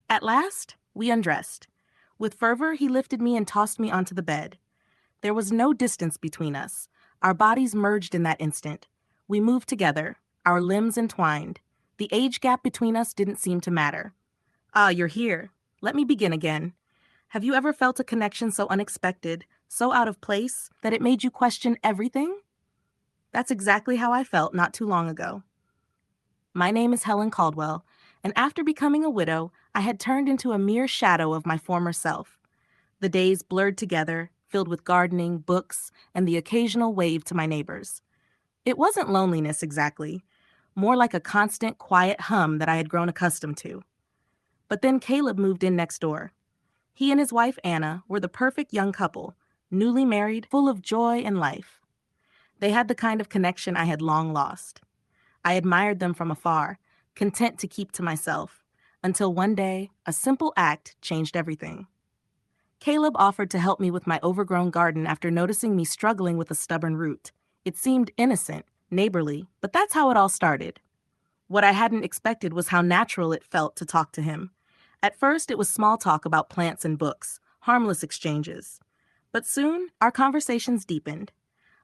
At last, we undressed. With fervor, he lifted me and tossed me onto the bed. There was no distance between us. Our bodies merged in that instant. We moved together, our limbs entwined. The age gap between us didn't seem to matter. Ah, you're here. Let me begin again. Have you ever felt a connection so unexpected, so out of place, that it made you question everything? That's exactly how I felt not too long ago. My name is Helen Caldwell, and after becoming a widow, I had turned into a mere shadow of my former self. The days blurred together, filled with gardening, books, and the occasional wave to my neighbors. It wasn't loneliness exactly, more like a constant, quiet hum that I had grown accustomed to. But then Caleb moved in next door. He and his wife, Anna, were the perfect young couple, newly married, full of joy and life. They had the kind of connection I had long lost. I admired them from afar, content to keep to myself, until one day, a simple act changed everything. Caleb offered to help me with my overgrown garden after noticing me struggling with a stubborn root. It seemed innocent, neighborly, but that's how it all started. What I hadn't expected was how natural it felt to talk to him. At first, it was small talk about plants and books, harmless exchanges. But soon, our conversations deepened.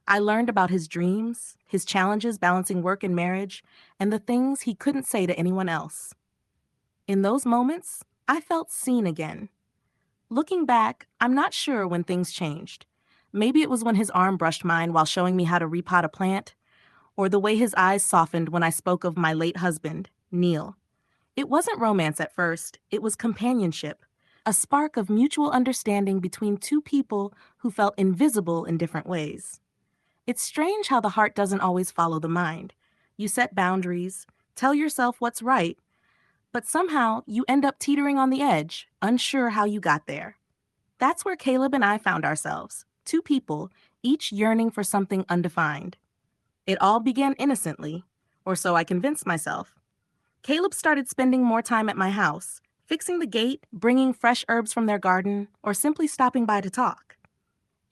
I learned about his dreams, his challenges balancing work and marriage, and the things he couldn't say to anyone else. In those moments, I felt seen again. Looking back, I'm not sure when things changed. Maybe it was when his arm brushed mine while showing me how to repot a plant, or the way his eyes softened when I spoke of my late husband, Neil. It wasn't romance at first, it was companionship, a spark of mutual understanding between two people who felt invisible in different ways. It's strange how the heart doesn't always follow the mind. You set boundaries, tell yourself what's right, but somehow you end up teetering on the edge, unsure how you got there. That's where Caleb and I found ourselves, two people, each yearning for something undefined. It all began innocently, or so I convinced myself. Caleb started spending more time at my house, fixing the gate, bringing fresh herbs from their garden, or simply stopping by to talk.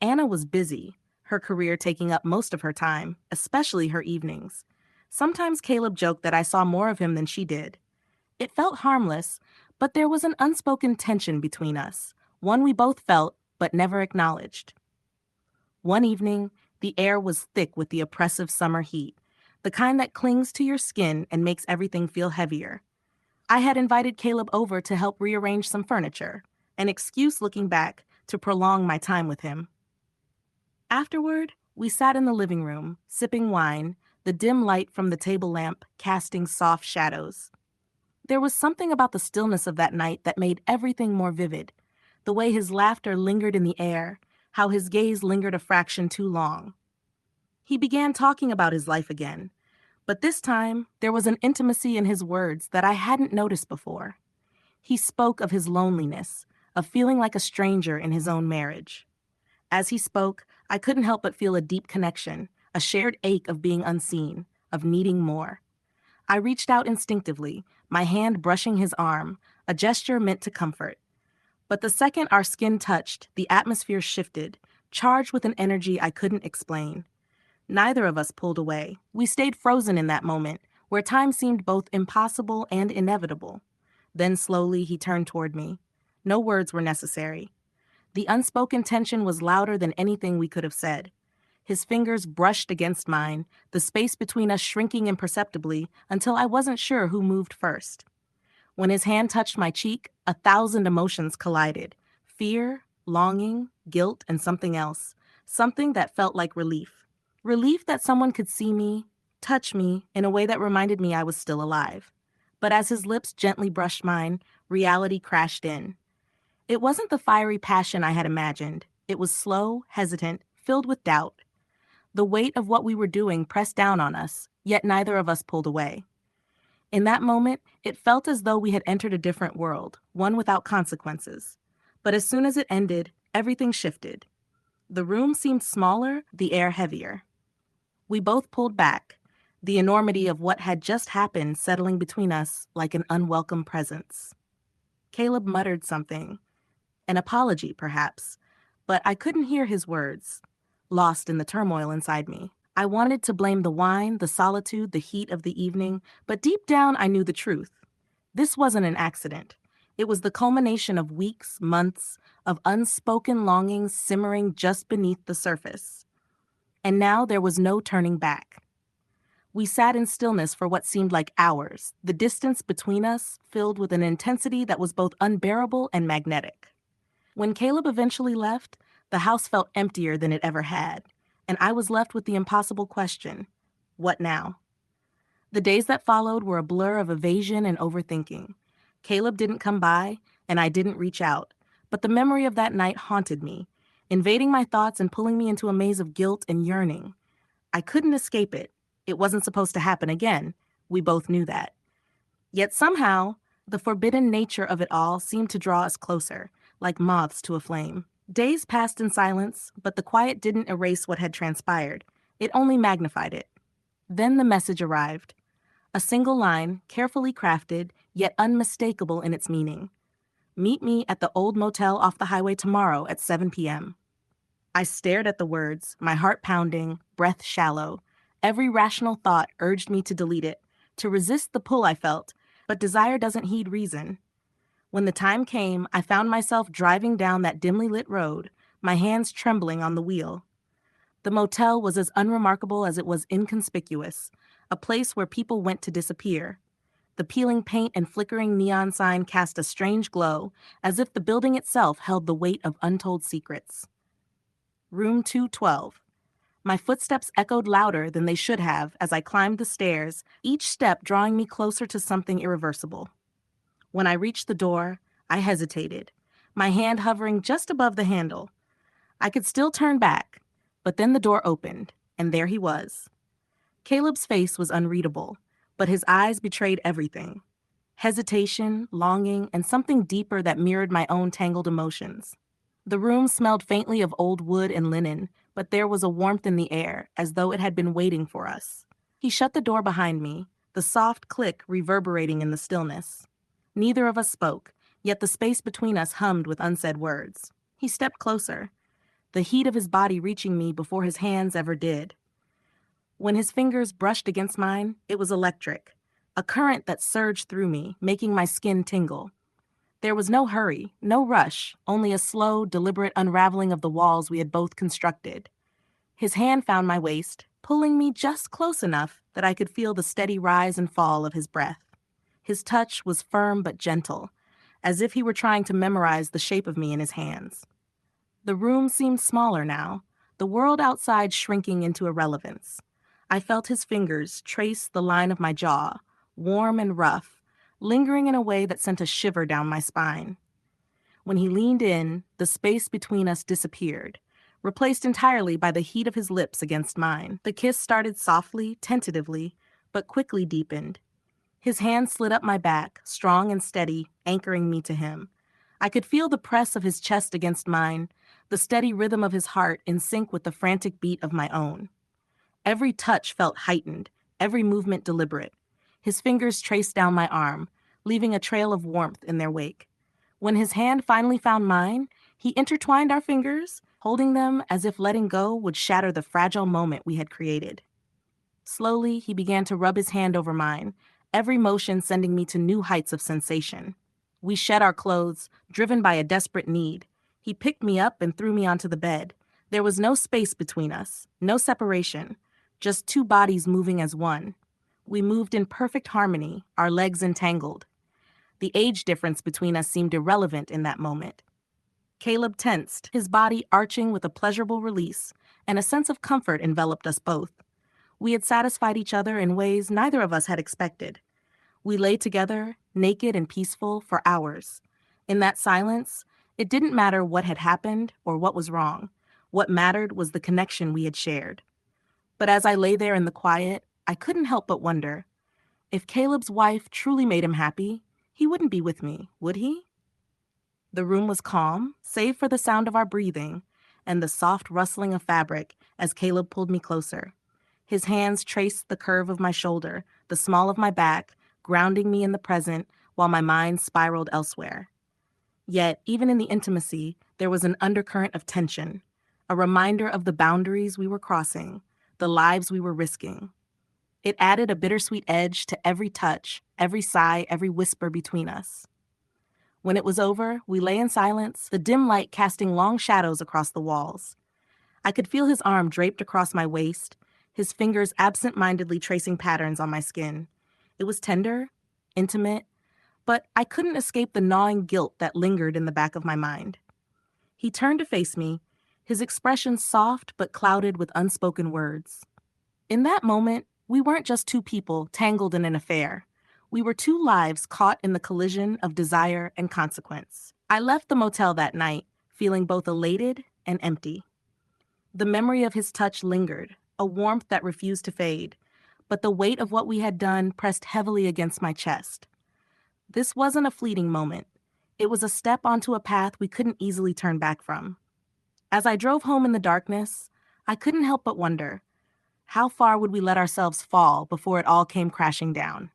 Anna was busy, her career taking up most of her time, especially her evenings. Sometimes Caleb joked that I saw more of him than she did. It felt harmless, but there was an unspoken tension between us, one we both felt but never acknowledged. One evening, the air was thick with the oppressive summer heat, the kind that clings to your skin and makes everything feel heavier. I had invited Caleb over to help rearrange some furniture, an excuse looking back to prolong my time with him. Afterward, we sat in the living room, sipping wine, the dim light from the table lamp casting soft shadows. There was something about the stillness of that night that made everything more vivid. The way his laughter lingered in the air, how his gaze lingered a fraction too long. He began talking about his life again, but this time there was an intimacy in his words that I hadn't noticed before. He spoke of his loneliness, of feeling like a stranger in his own marriage. As he spoke, I couldn't help but feel a deep connection, a shared ache of being unseen, of needing more. I reached out instinctively, my hand brushing his arm, a gesture meant to comfort. But the second our skin touched, the atmosphere shifted, charged with an energy I couldn't explain. Neither of us pulled away. We stayed frozen in that moment, where time seemed both impossible and inevitable. Then slowly he turned toward me. No words were necessary. The unspoken tension was louder than anything we could have said. His fingers brushed against mine, the space between us shrinking imperceptibly until I wasn't sure who moved first. When his hand touched my cheek, 1,000 emotions collided. Fear, longing, guilt, and something else. Something that felt like relief. Relief that someone could see me, touch me, in a way that reminded me I was still alive. But as his lips gently brushed mine, reality crashed in. It wasn't the fiery passion I had imagined. It was slow, hesitant, filled with doubt. The weight of what we were doing pressed down on us, yet neither of us pulled away. In that moment, it felt as though we had entered a different world, one without consequences. But as soon as it ended, everything shifted. The room seemed smaller, the air heavier. We both pulled back, the enormity of what had just happened settling between us like an unwelcome presence. Caleb muttered something, an apology perhaps, but I couldn't hear his words, lost in the turmoil inside me. I wanted to blame the wine, the solitude, the heat of the evening, but deep down I knew the truth. This wasn't an accident. It was the culmination of weeks, months of unspoken longings simmering just beneath the surface. And now there was no turning back. We sat in stillness for what seemed like hours, the distance between us filled with an intensity that was both unbearable and magnetic. When Caleb eventually left, the house felt emptier than it ever had, and I was left with the impossible question, what now? The days that followed were a blur of evasion and overthinking. Caleb didn't come by, and I didn't reach out, but the memory of that night haunted me, invading my thoughts and pulling me into a maze of guilt and yearning. I couldn't escape it. It wasn't supposed to happen again. We both knew that. Yet somehow, the forbidden nature of it all seemed to draw us closer, like moths to a flame. Days passed in silence, but the quiet didn't erase what had transpired. It only magnified it. Then the message arrived. A single line, carefully crafted, yet unmistakable in its meaning. Meet me at the old motel off the highway tomorrow at 7 p.m. I stared at the words, my heart pounding, breath shallow. Every rational thought urged me to delete it, to resist the pull I felt, but desire doesn't heed reason. When the time came, I found myself driving down that dimly lit road, my hands trembling on the wheel. The motel was as unremarkable as it was inconspicuous, a place where people went to disappear. The peeling paint and flickering neon sign cast a strange glow, as if the building itself held the weight of untold secrets. Room 212. My footsteps echoed louder than they should have as I climbed the stairs, each step drawing me closer to something irreversible. When I reached the door, I hesitated, my hand hovering just above the handle. I could still turn back, but then the door opened, and there he was. Caleb's face was unreadable, but his eyes betrayed everything. Hesitation, longing, and something deeper that mirrored my own tangled emotions. The room smelled faintly of old wood and linen, but there was a warmth in the air, as though it had been waiting for us. He shut the door behind me, the soft click reverberating in the stillness. Neither of us spoke, yet the space between us hummed with unsaid words. He stepped closer, the heat of his body reaching me before his hands ever did. When his fingers brushed against mine, it was electric, a current that surged through me, making my skin tingle. There was no hurry, no rush, only a slow, deliberate unraveling of the walls we had both constructed. His hand found my waist, pulling me just close enough that I could feel the steady rise and fall of his breath. His touch was firm but gentle, as if he were trying to memorize the shape of me in his hands. The room seemed smaller now, the world outside shrinking into irrelevance. I felt his fingers trace the line of my jaw, warm and rough, lingering in a way that sent a shiver down my spine. When he leaned in, the space between us disappeared, replaced entirely by the heat of his lips against mine. The kiss started softly, tentatively, but quickly deepened. His hand slid up my back, strong and steady, anchoring me to him. I could feel the press of his chest against mine, the steady rhythm of his heart in sync with the frantic beat of my own. Every touch felt heightened, every movement deliberate. His fingers traced down my arm, leaving a trail of warmth in their wake. When his hand finally found mine, he intertwined our fingers, holding them as if letting go would shatter the fragile moment we had created. Slowly, he began to rub his hand over mine, every motion sending me to new heights of sensation. We shed our clothes, driven by a desperate need. He picked me up and threw me onto the bed. There was no space between us, no separation, just two bodies moving as one. We moved in perfect harmony, our legs entangled. The age difference between us seemed irrelevant in that moment. Caleb tensed, his body arching with a pleasurable release, and a sense of comfort enveloped us both. We had satisfied each other in ways neither of us had expected. We lay together, naked and peaceful, for hours. In that silence, it didn't matter what had happened or what was wrong. What mattered was the connection we had shared. But as I lay there in the quiet, I couldn't help but wonder, if Caleb's wife truly made him happy, he wouldn't be with me, would he? The room was calm, save for the sound of our breathing and the soft rustling of fabric as Caleb pulled me closer. His hands traced the curve of my shoulder, the small of my back, grounding me in the present while my mind spiraled elsewhere. Yet, even in the intimacy, there was an undercurrent of tension, a reminder of the boundaries we were crossing, the lives we were risking. It added a bittersweet edge to every touch, every sigh, every whisper between us. When it was over, we lay in silence, the dim light casting long shadows across the walls. I could feel his arm draped across my waist, his fingers absent-mindedly tracing patterns on my skin. It was tender, intimate, but I couldn't escape the gnawing guilt that lingered in the back of my mind. He turned to face me, his expression soft but clouded with unspoken words. In that moment, we weren't just two people tangled in an affair. We were two lives caught in the collision of desire and consequence. I left the motel that night, feeling both elated and empty. The memory of his touch lingered, a warmth that refused to fade, but the weight of what we had done pressed heavily against my chest. This wasn't a fleeting moment. It was a step onto a path we couldn't easily turn back from. As I drove home in the darkness, I couldn't help but wonder, how far would we let ourselves fall before it all came crashing down?